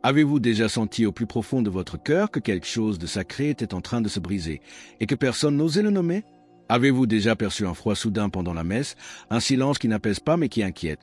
Avez-vous déjà senti au plus profond de votre cœur que quelque chose de sacré était en train de se briser et que personne n'osait le nommer? Avez-vous déjà perçu un froid soudain pendant la messe, un silence qui n'apaise pas mais qui inquiète,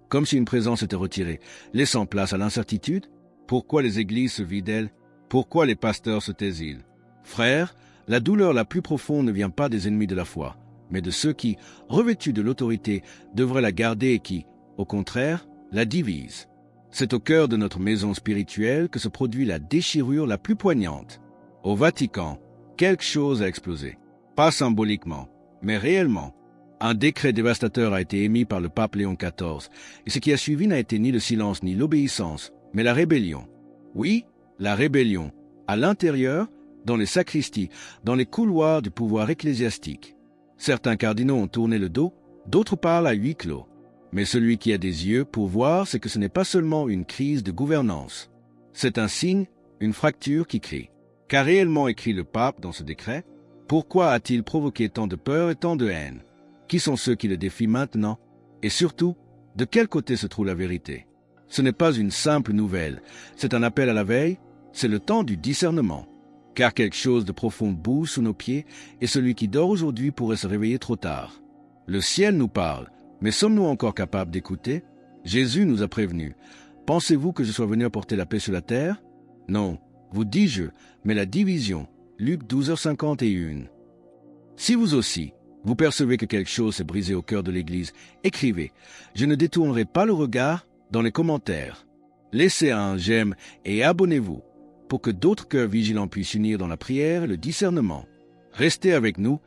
comme si une présence était retirée, laissant place à l'incertitude? Pourquoi les églises se vident-elles? Pourquoi les pasteurs se taisent-ils? Frères, la douleur la plus profonde ne vient pas des ennemis de la foi, mais de ceux qui, revêtus de l'autorité, devraient la garder et qui, au contraire, la divisent. C'est au cœur de notre maison spirituelle que se produit la déchirure la plus poignante. Au Vatican, quelque chose a explosé. Pas symboliquement, mais réellement. Un décret dévastateur a été émis par le pape Léon XIV, et ce qui a suivi n'a été ni le silence ni l'obéissance, mais la rébellion. Oui, la rébellion, à l'intérieur, dans les sacristies, dans les couloirs du pouvoir ecclésiastique. Certains cardinaux ont tourné le dos, d'autres parlent à huis clos. Mais celui qui a des yeux pour voir, c'est que ce n'est pas seulement une crise de gouvernance. C'est un signe, une fracture qui crie. Qu'a réellement écrit le pape dans ce décret? Pourquoi a-t-il provoqué tant de peur et tant de haine? Qui sont ceux qui le défient maintenant? Et surtout, de quel côté se trouve la vérité? Ce n'est pas une simple nouvelle, c'est un appel à la veille, c'est le temps du discernement. Car quelque chose de profond bouge sous nos pieds, et celui qui dort aujourd'hui pourrait se réveiller trop tard. Le ciel nous parle, mais sommes-nous encore capables d'écouter? Jésus nous a prévenus. Pensez-vous que je sois venu apporter la paix sur la terre? Non, vous dis-je, mais la division. Luc 12h51. Si vous aussi, vous percevez que quelque chose s'est brisé au cœur de l'Église, écrivez. Je ne détournerai pas le regard dans les commentaires. Laissez un j'aime et abonnez-vous pour que d'autres cœurs vigilants puissent unir dans la prière et le discernement. Restez avec nous,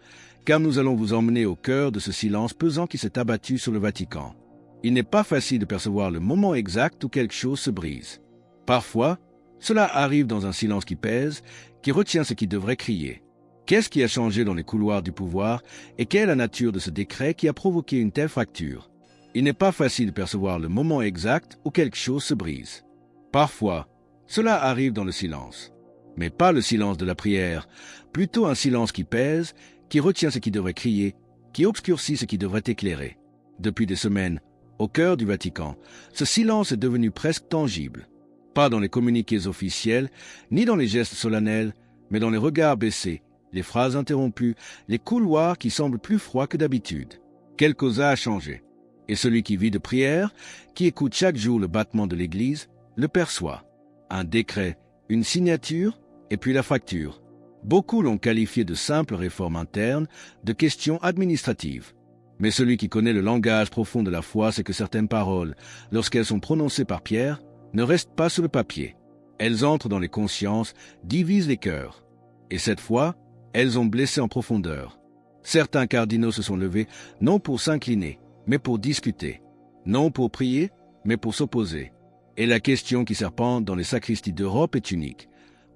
car nous allons vous emmener au cœur de ce silence pesant qui s'est abattu sur le Vatican. Il n'est pas facile de percevoir le moment exact où quelque chose se brise. Parfois, cela arrive dans un silence qui pèse, qui retient ce qui devrait crier. Qu'est-ce qui a changé dans les couloirs du pouvoir et quelle est la nature de ce décret qui a provoqué une telle fracture? Il n'est pas facile de percevoir le moment exact où quelque chose se brise. Parfois, cela arrive dans le silence. Mais pas le silence de la prière, plutôt un silence qui pèse, qui retient ce qui devrait crier, qui obscurcit ce qui devrait éclairer. Depuis des semaines, au cœur du Vatican, ce silence est devenu presque tangible. Pas dans les communiqués officiels, ni dans les gestes solennels, mais dans les regards baissés, les phrases interrompues, les couloirs qui semblent plus froids que d'habitude. Quelque chose a changé. Et celui qui vit de prière, qui écoute chaque jour le battement de l'Église, le perçoit. Un décret, une signature, et puis la fracture. Beaucoup l'ont qualifié de simple réforme interne, de question administrative. Mais celui qui connaît le langage profond de la foi sait que certaines paroles, lorsqu'elles sont prononcées par Pierre, ne restent pas sur le papier. Elles entrent dans les consciences, divisent les cœurs. Et cette fois, elles ont blessé en profondeur. Certains cardinaux se sont levés, non pour s'incliner, mais pour discuter. Non pour prier, mais pour s'opposer. Et la question qui serpente dans les sacristies d'Europe est unique.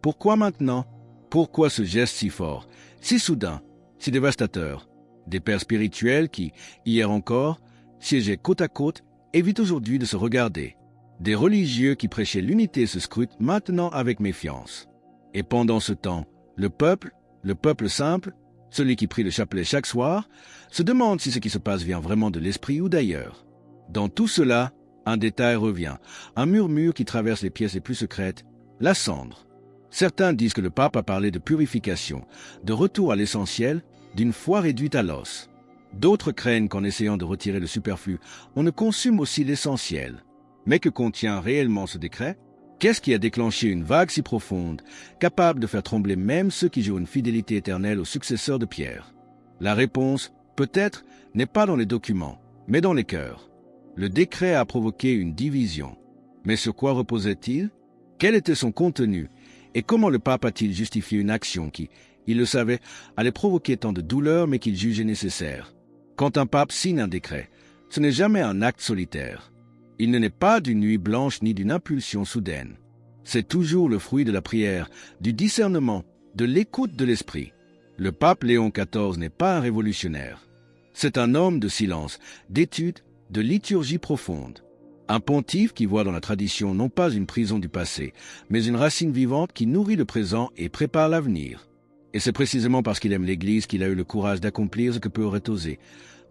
Pourquoi maintenant? Pourquoi ce geste si fort, si soudain, si dévastateur? Des pères spirituels qui, hier encore, siégeaient côte à côte, évitent aujourd'hui de se regarder. Des religieux qui prêchaient l'unité se scrutent maintenant avec méfiance. Et pendant ce temps, le peuple simple, celui qui prie le chapelet chaque soir, se demande si ce qui se passe vient vraiment de l'esprit ou d'ailleurs. Dans tout cela, un détail revient, un murmure qui traverse les pièces les plus secrètes, la cendre. Certains disent que le pape a parlé de purification, de retour à l'essentiel, d'une foi réduite à l'os. D'autres craignent qu'en essayant de retirer le superflu, on ne consume aussi l'essentiel. Mais que contient réellement ce décret? Qu'est-ce qui a déclenché une vague si profonde, capable de faire trembler même ceux qui jurent une fidélité éternelle aux successeurs de Pierre? La réponse, peut-être, n'est pas dans les documents, mais dans les cœurs. Le décret a provoqué une division. Mais sur quoi reposait-il? Quel était son contenu? Et comment le pape a-t-il justifié une action qui, il le savait, allait provoquer tant de douleur mais qu'il jugeait nécessaire? Quand un pape signe un décret, ce n'est jamais un acte solitaire. Il ne naît pas d'une nuit blanche ni d'une impulsion soudaine. C'est toujours le fruit de la prière, du discernement, de l'écoute de l'esprit. Le pape Léon XIV n'est pas un révolutionnaire. C'est un homme de silence, d'étude, de liturgie profonde. Un pontife qui voit dans la tradition non pas une prison du passé, mais une racine vivante qui nourrit le présent et prépare l'avenir. Et c'est précisément parce qu'il aime l'Église qu'il a eu le courage d'accomplir ce que peu auraient osé.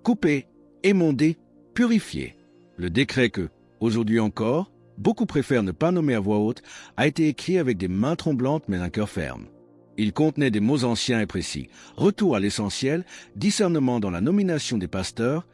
Couper, émonder, purifier. Le décret que, aujourd'hui encore, beaucoup préfèrent ne pas nommer à voix haute, a été écrit avec des mains tremblantes mais un cœur ferme. Il contenait des mots anciens et précis, retour à l'essentiel, discernement dans la nomination des pasteurs,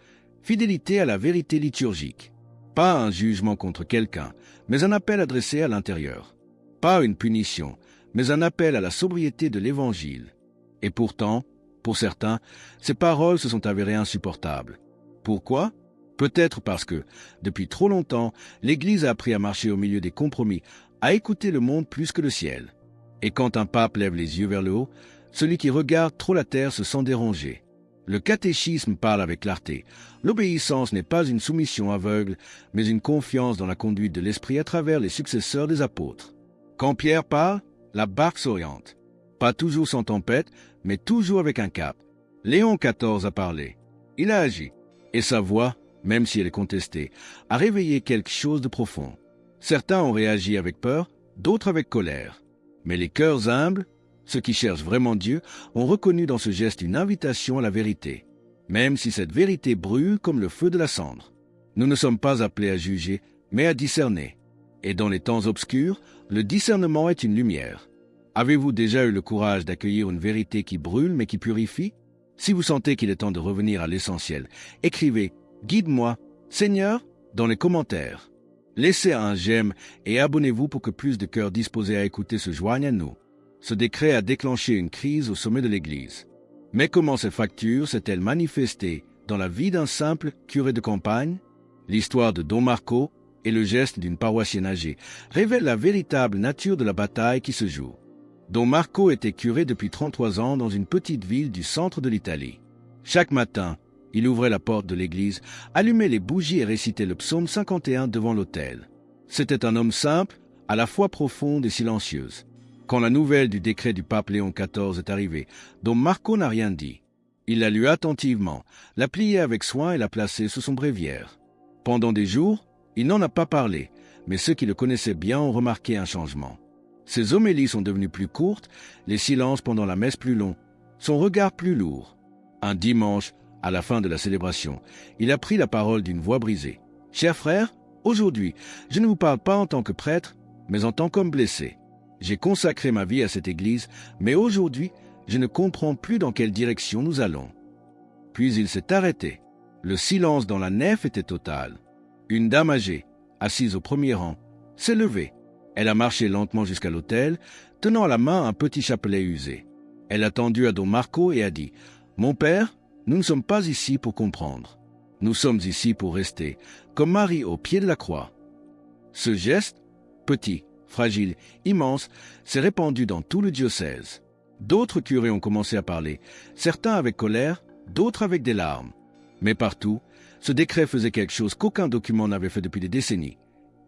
fidélité à la vérité liturgique. Pas un jugement contre quelqu'un, mais un appel adressé à l'intérieur. Pas une punition, mais un appel à la sobriété de l'Évangile. Et pourtant, pour certains, ces paroles se sont avérées insupportables. Pourquoi ? Peut-être parce que, depuis trop longtemps, l'Église a appris à marcher au milieu des compromis, à écouter le monde plus que le ciel. Et quand un pape lève les yeux vers le haut, celui qui regarde trop la terre se sent dérangé. Le catéchisme parle avec clarté. L'obéissance n'est pas une soumission aveugle, mais une confiance dans la conduite de l'Esprit à travers les successeurs des apôtres. Quand Pierre parle, la barque s'oriente. Pas toujours sans tempête, mais toujours avec un cap. Léon XIV a parlé. Il a agi. Et sa voix, même si elle est contestée, a réveillé quelque chose de profond. Certains ont réagi avec peur, d'autres avec colère. Mais les cœurs humbles, ceux qui cherchent vraiment Dieu, ont reconnu dans ce geste une invitation à la vérité, même si cette vérité brûle comme le feu de la cendre. Nous ne sommes pas appelés à juger, mais à discerner. Et dans les temps obscurs, le discernement est une lumière. Avez-vous déjà eu le courage d'accueillir une vérité qui brûle mais qui purifie ? Si vous sentez qu'il est temps de revenir à l'essentiel, écrivez « Guide-moi, Seigneur » dans les commentaires. Laissez un j'aime et abonnez-vous pour que plus de cœurs disposés à écouter se joignent à nous. Ce décret a déclenché une crise au sommet de l'Église. Mais comment cette fracture s'est-elle manifestée dans la vie d'un simple curé de campagne ? L'histoire de Don Marco et le geste d'une paroissienne âgée révèlent la véritable nature de la bataille qui se joue. Don Marco était curé depuis 33 ans dans une petite ville du centre de l'Italie. Chaque matin, il ouvrait la porte de l'église, allumait les bougies et récitait le psaume 51 devant l'autel. C'était un homme simple, à la fois profonde et silencieuse. Quand la nouvelle du décret du pape Léon XIV est arrivée, Don Marco n'a rien dit. Il la lut attentivement, la pliait avec soin et la plaçait sous son bréviaire. Pendant des jours, il n'en a pas parlé, mais ceux qui le connaissaient bien ont remarqué un changement. Ses homélies sont devenues plus courtes, les silences pendant la messe plus longs, son regard plus lourd. Un dimanche, à la fin de la célébration, il a pris la parole d'une voix brisée. « Chers frères, aujourd'hui, je ne vous parle pas en tant que prêtre, mais en tant qu'homme blessé. J'ai consacré ma vie à cette église, mais aujourd'hui, je ne comprends plus dans quelle direction nous allons. » Puis il s'est arrêté. Le silence dans la nef était total. Une dame âgée, assise au premier rang, s'est levée. Elle a marché lentement jusqu'à l'autel, tenant à la main un petit chapelet usé. Elle a tendu à Don Marco et a dit « Mon père, nous ne sommes pas ici pour comprendre. Nous sommes ici pour rester, comme Marie au pied de la croix. » Ce geste, petit, fragile, immense, s'est répandu dans tout le diocèse. D'autres curés ont commencé à parler, certains avec colère, d'autres avec des larmes. Mais partout, ce décret faisait quelque chose qu'aucun document n'avait fait depuis des décennies.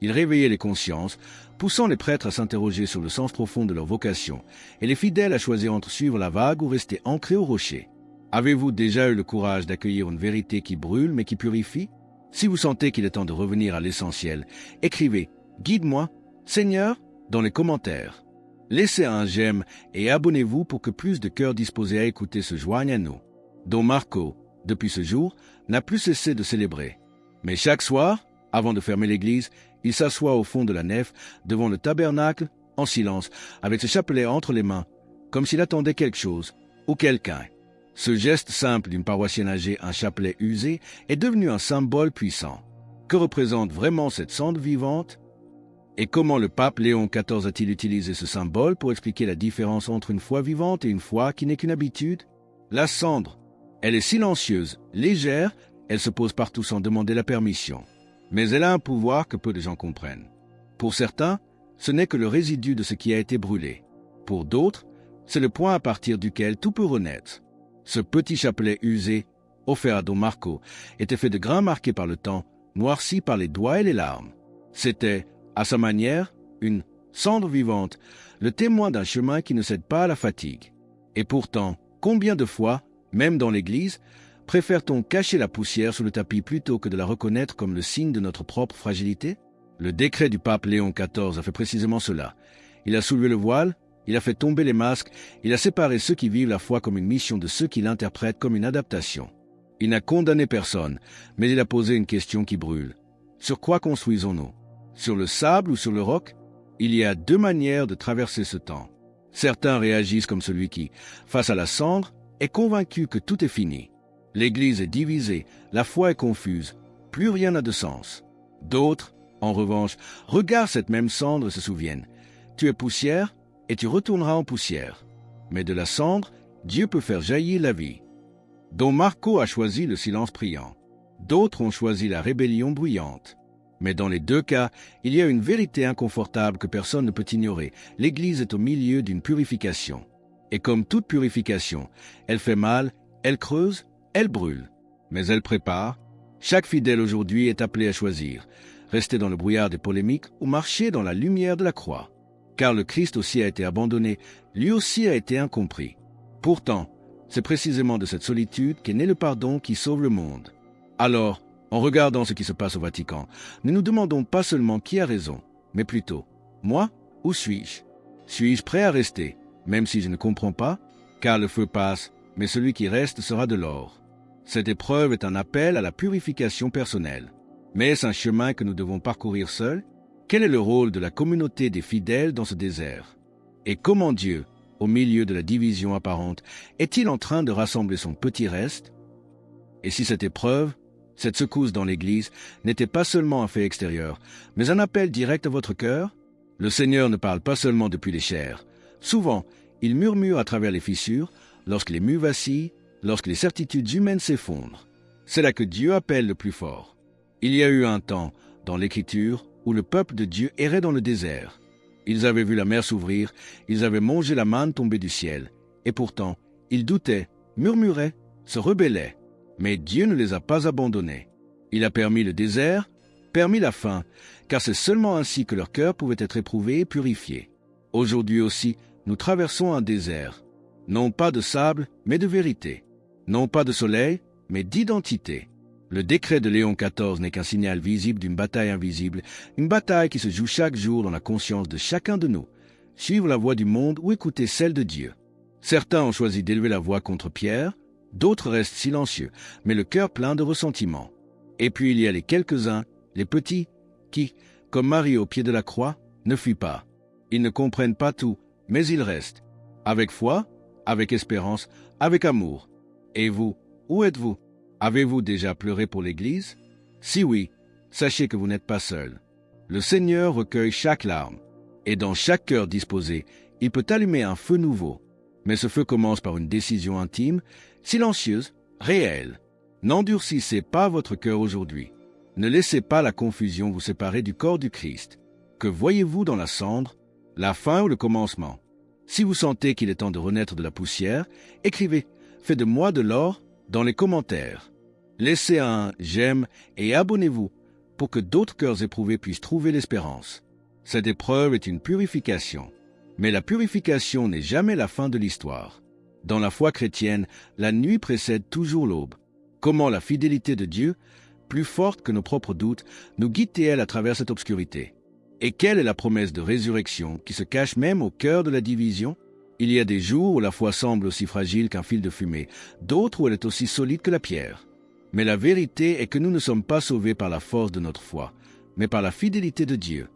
Il réveillait les consciences, poussant les prêtres à s'interroger sur le sens profond de leur vocation, et les fidèles à choisir entre suivre la vague ou rester ancrés au rocher. Avez-vous déjà eu le courage d'accueillir une vérité qui brûle mais qui purifie ? Si vous sentez qu'il est temps de revenir à l'essentiel, écrivez « Guide-moi, Seigneur » dans les commentaires. Laissez un j'aime et abonnez-vous pour que plus de cœurs disposés à écouter se joignent à nous. Don Marco, depuis ce jour, n'a plus cessé de célébrer. Mais chaque soir, avant de fermer l'église, il s'assoit au fond de la nef, devant le tabernacle, en silence, avec ce chapelet entre les mains, comme s'il attendait quelque chose ou quelqu'un. Ce geste simple d'une paroissienne âgée, un chapelet usé, est devenu un symbole puissant. Que représente vraiment cette cendre vivante ? Et comment le pape Léon XIV a-t-il utilisé ce symbole pour expliquer la différence entre une foi vivante et une foi qui n'est qu'une habitude ? La cendre, elle est silencieuse, légère, elle se pose partout sans demander la permission. Mais elle a un pouvoir que peu de gens comprennent. Pour certains, ce n'est que le résidu de ce qui a été brûlé. Pour d'autres, c'est le point à partir duquel tout peut renaître. Ce petit chapelet usé, offert à Don Marco, était fait de grains marqués par le temps, noircis par les doigts et les larmes. C'était, à sa manière, une cendre vivante, le témoin d'un chemin qui ne cède pas à la fatigue. Et pourtant, combien de fois, même dans l'Église, préfère-t-on cacher la poussière sous le tapis plutôt que de la reconnaître comme le signe de notre propre fragilité ? Le décret du pape Léon XIV a fait précisément cela. Il a soulevé le voile, il a fait tomber les masques, il a séparé ceux qui vivent la foi comme une mission de ceux qui l'interprètent comme une adaptation. Il n'a condamné personne, mais il a posé une question qui brûle. Sur quoi construisons-nous ? sur le sable ou sur le roc? Il y a deux manières de traverser ce temps. Certains réagissent comme celui qui, face à la cendre, est convaincu que tout est fini. L'Église est divisée, la foi est confuse, plus rien n'a de sens. D'autres, en revanche, regardent cette même cendre et se souviennent. Tu es poussière et tu retourneras en poussière. Mais de la cendre, Dieu peut faire jaillir la vie. Don Marco a choisi le silence priant. D'autres ont choisi la rébellion bruyante. Mais dans les deux cas, il y a une vérité inconfortable que personne ne peut ignorer. L'Église est au milieu d'une purification. Et comme toute purification, elle fait mal, elle creuse, elle brûle. Mais elle prépare. Chaque fidèle aujourd'hui est appelé à choisir. Rester dans le brouillard des polémiques ou marcher dans la lumière de la croix. Car le Christ aussi a été abandonné, lui aussi a été incompris. Pourtant, c'est précisément de cette solitude qu'est né le pardon qui sauve le monde. Alors, en regardant ce qui se passe au Vatican, ne nous demandons pas seulement qui a raison, mais plutôt, moi, où suis-je? Suis-je prêt à rester, même si je ne comprends pas? Car le feu passe, mais celui qui reste sera de l'or. Cette épreuve est un appel à la purification personnelle. Mais est-ce un chemin que nous devons parcourir seuls? Quel est le rôle de la communauté des fidèles dans ce désert? Et comment Dieu, au milieu de la division apparente, est-il en train de rassembler son petit reste? Et si cette épreuve, cette secousse dans l'Église, n'était pas seulement un fait extérieur, mais un appel direct à votre cœur? Le Seigneur ne parle pas seulement depuis les chairs. Souvent, il murmure à travers les fissures, lorsque les murs vacillent, lorsque les certitudes humaines s'effondrent. C'est là que Dieu appelle le plus fort. Il y a eu un temps, dans l'Écriture, où le peuple de Dieu errait dans le désert. Ils avaient vu la mer s'ouvrir, ils avaient mangé la manne tombée du ciel, et pourtant, ils doutaient, murmuraient, se rebellaient. Mais Dieu ne les a pas abandonnés. Il a permis le désert, permis la faim, car c'est seulement ainsi que leur cœur pouvait être éprouvé et purifié. Aujourd'hui aussi, nous traversons un désert. Non pas de sable, mais de vérité. Non pas de soleil, mais d'identité. Le décret de Léon XIV n'est qu'un signal visible d'une bataille invisible, une bataille qui se joue chaque jour dans la conscience de chacun de nous. Suivre la voie du monde ou écouter celle de Dieu. Certains ont choisi d'élever la voix contre Pierre, d'autres restent silencieux, mais le cœur plein de ressentiment. Et puis il y a les quelques-uns, les petits, qui, comme Marie au pied de la croix, ne fuient pas. Ils ne comprennent pas tout, mais ils restent. Avec foi, avec espérance, avec amour. Et vous, où êtes-vous? Avez-vous déjà pleuré pour l'Église? Si oui, sachez que vous n'êtes pas seul. Le Seigneur recueille chaque larme, et dans chaque cœur disposé, il peut allumer un feu nouveau. Mais ce feu commence par une décision intime, silencieuse, réelle. N'endurcissez pas votre cœur aujourd'hui. Ne laissez pas la confusion vous séparer du corps du Christ. Que voyez-vous dans la cendre, la fin ou le commencement? Si vous sentez qu'il est temps de renaître de la poussière, écrivez « Faites de moi de l'or » dans les commentaires. Laissez un « j'aime » et abonnez-vous pour que d'autres cœurs éprouvés puissent trouver l'espérance. Cette épreuve est une purification. Mais la purification n'est jamais la fin de l'histoire. Dans la foi chrétienne, la nuit précède toujours l'aube. Comment la fidélité de Dieu, plus forte que nos propres doutes, nous guide-t-elle à travers cette obscurité? Et quelle est la promesse de résurrection qui se cache même au cœur de la division? Il y a des jours où la foi semble aussi fragile qu'un fil de fumée, d'autres où elle est aussi solide que la pierre. Mais la vérité est que nous ne sommes pas sauvés par la force de notre foi, mais par la fidélité de Dieu.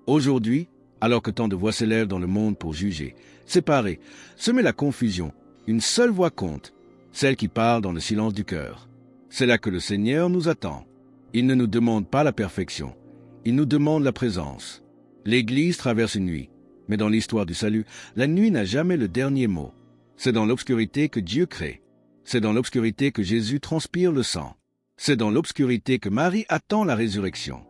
Aujourd'hui, alors que tant de voix s'élèvent dans le monde pour juger, séparer, semer la confusion, une seule voix compte, celle qui parle dans le silence du cœur. C'est là que le Seigneur nous attend. Il ne nous demande pas la perfection, il nous demande la présence. L'Église traverse une nuit. Mais dans l'histoire du salut, la nuit n'a jamais le dernier mot. C'est dans l'obscurité que Dieu crée. C'est dans l'obscurité que Jésus transpire le sang. C'est dans l'obscurité que Marie attend la résurrection.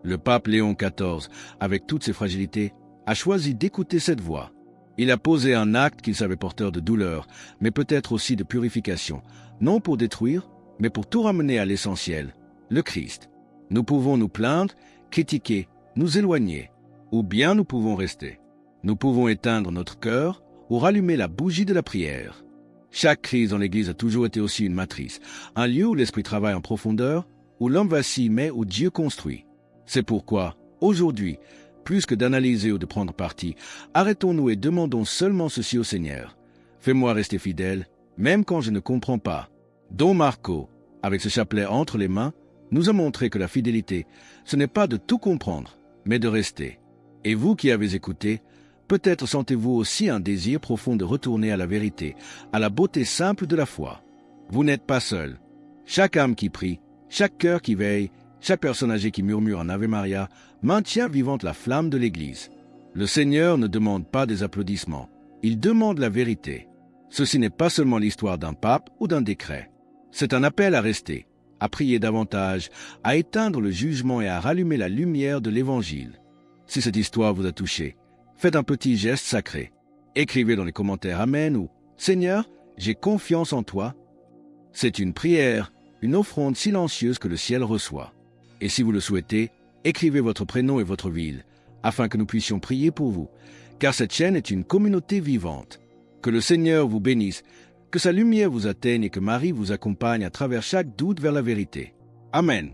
Le pape Léon XIV, avec toutes ses fragilités, a choisi d'écouter cette voix. Il a posé un acte qu'il savait porteur de douleur, mais peut-être aussi de purification, non pour détruire, mais pour tout ramener à l'essentiel, le Christ. Nous pouvons nous plaindre, critiquer, nous éloigner, ou bien nous pouvons rester. Nous pouvons éteindre notre cœur ou rallumer la bougie de la prière. Chaque crise dans l'Église a toujours été aussi une matrice, un lieu où l'Esprit travaille en profondeur, où l'homme vacille mais où Dieu construit. C'est pourquoi, aujourd'hui, plus que d'analyser ou de prendre parti, arrêtons-nous et demandons seulement ceci au Seigneur. Fais-moi rester fidèle, même quand je ne comprends pas. Don Marco, avec ce chapelet entre les mains, nous a montré que la fidélité, ce n'est pas de tout comprendre, mais de rester. Et vous qui avez écouté, peut-être sentez-vous aussi un désir profond de retourner à la vérité, à la beauté simple de la foi. Vous n'êtes pas seul. Chaque âme qui prie, chaque cœur qui veille, chaque personne âgée qui murmure un Ave Maria maintient vivante la flamme de l'Église. Le Seigneur ne demande pas des applaudissements, il demande la vérité. Ceci n'est pas seulement l'histoire d'un pape ou d'un décret. C'est un appel à rester, à prier davantage, à éteindre le jugement et à rallumer la lumière de l'Évangile. Si cette histoire vous a touché, faites un petit geste sacré. Écrivez dans les commentaires Amen ou Seigneur, j'ai confiance en toi. C'est une prière, une offrande silencieuse que le ciel reçoit. Et si vous le souhaitez, écrivez votre prénom et votre ville, afin que nous puissions prier pour vous, car cette chaîne est une communauté vivante. Que le Seigneur vous bénisse, que sa lumière vous atteigne et que Marie vous accompagne à travers chaque doute vers la vérité. Amen.